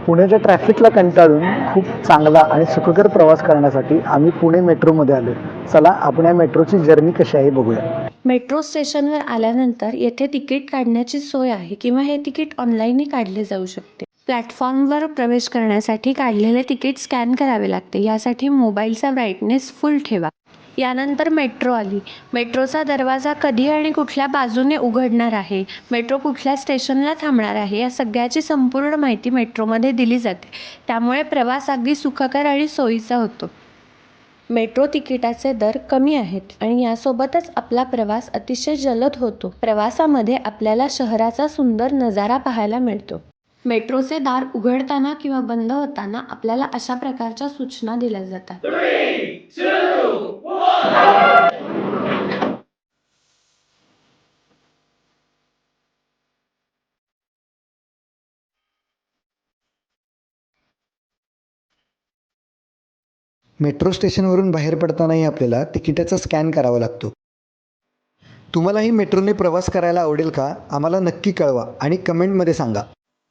पुण्याच्या ट्रॅफिकला कंटाळून खूप चांगला आणि सुखकर प्रवास करण्यासाठी आम्ही पुणे मेट्रोमध्ये आलो. चला आपण या मेट्रोची जर्नी कशी आहे बघूया. मेट्रो स्टेशनवर आल्यानंतर येथे तिकीट काढण्याची सोय आहे किंवा हे तिकीट ऑनलाईनही काढले जाऊ शकते. प्लॅटफॉर्मवर प्रवेश करण्यासाठी काढलेले तिकीट स्कॅन करावे लागते. यासाठी मोबाईलचा ब्राईटनेस फुल ठेवा. यानंतर मेट्रो आली. मेट्रोचा दरवाजा कधी आणि कुठल्या बाजूने उघडणार आहे, मेट्रो कुठल्या स्टेशनला थांबणार आहे, या सगळ्याची संपूर्ण माहिती मेट्रोमध्ये दिली जाते. त्यामुळे प्रवास अगदी सुखकर आणि सोयीचा होतो. मेट्रो तिकिटाचे दर कमी आहेत आणि यासोबतच आपला प्रवास अतिशय जलद होतो. प्रवासामध्ये आपल्याला शहराचा सुंदर नजारा पाहायला मिळतो. मेट्रोचे दार उघडताना किंवा बंद होताना आपल्याला अशा प्रकारच्या सूचना दिल्या जातात. मेट्रो स्टेशनवरून बाहेर पडतानाही आपल्याला तिकिटाचा स्कॅन करावा लागतो. तुम्हालाही मेट्रोने प्रवास करायला आवडेल का? आम्हाला नक्की कळवा आणि कमेंटमध्ये सांगा.